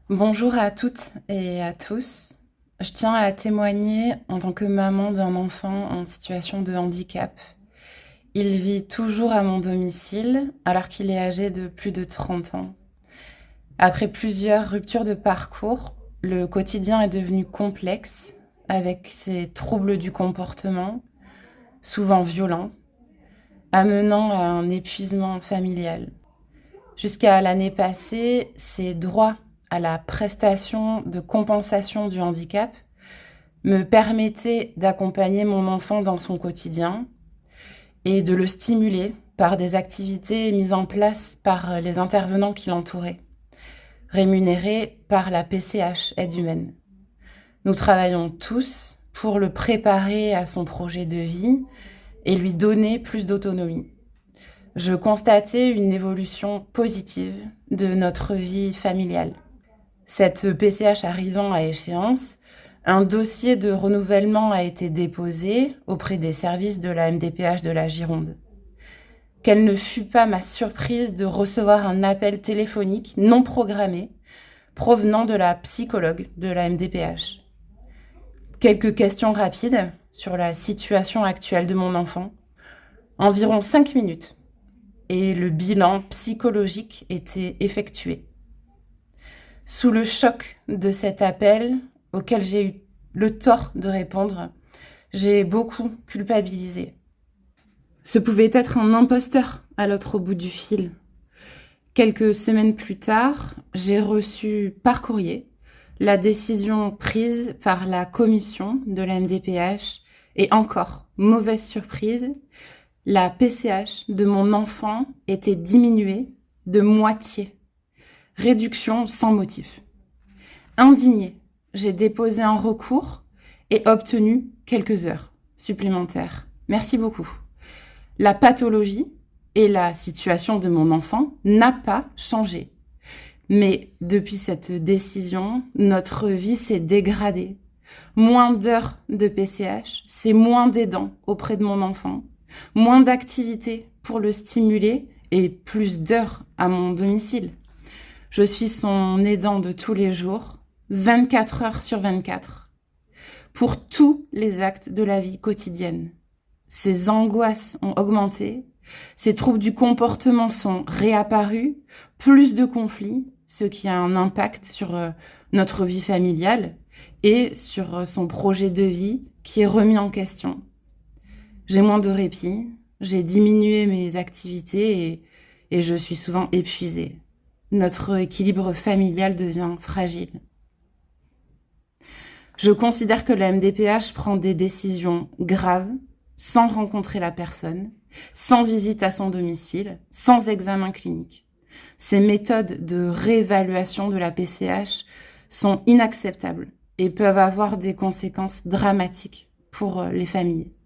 Bonjour à toutes et à tous. Je tiens à témoigner en tant que maman d'un enfant en situation de handicap. Il vit toujours à mon domicile alors qu'il est âgé de plus de 30 ans. Après plusieurs ruptures de parcours, le quotidien est devenu complexe avec ses troubles du comportement, souvent violents, amenant à un épuisement familial. Jusqu'à l'année passée, ses droits à la prestation de compensation du handicap me permettaient d'accompagner mon enfant dans son quotidien et de le stimuler par des activités mises en place par les intervenants qui l'entouraient, rémunérés par la PCH, Aide humaine. Nous travaillons tous pour le préparer à son projet de vie et lui donner plus d'autonomie. Je constatais une évolution positive de notre vie familiale. Cette PCH arrivant à échéance, un dossier de renouvellement a été déposé auprès des services de la MDPH de la Gironde. Quelle ne fut pas ma surprise de recevoir un appel téléphonique non programmé provenant de la psychologue de la MDPH. Quelques questions rapides sur la situation actuelle de mon enfant. Environ 5 minutes et le bilan psychologique était effectué. Sous le choc de cet appel, auquel j'ai eu le tort de répondre, j'ai beaucoup culpabilisé. Ce pouvait être un imposteur à l'autre bout du fil. Quelques semaines plus tard, j'ai reçu par courrier la décision prise par la commission de la MDPH et encore, mauvaise surprise, la PCH de mon enfant était diminuée de moitié. Réduction sans motif. Indignée, j'ai déposé un recours et obtenu quelques heures supplémentaires. Merci beaucoup. La pathologie et la situation de mon enfant n'a pas changé. Mais depuis cette décision, notre vie s'est dégradée. Moins d'heures de PCH, c'est moins d'aidants auprès de mon enfant, moins d'activités pour le stimuler et plus d'heures à mon domicile. Je suis son aidant de tous les jours, 24 heures sur 24, pour tous les actes de la vie quotidienne. Ses angoisses ont augmenté, ses troubles du comportement sont réapparus, plus de conflits, ce qui a un impact sur notre vie familiale et sur son projet de vie qui est remis en question. J'ai moins de répit, j'ai diminué mes activités et je suis souvent épuisée. Notre équilibre familial devient fragile. Je considère que la MDPH prend des décisions graves sans rencontrer la personne, sans visite à son domicile, sans examen clinique. Ces méthodes de réévaluation de la PCH sont inacceptables et peuvent avoir des conséquences dramatiques pour les familles.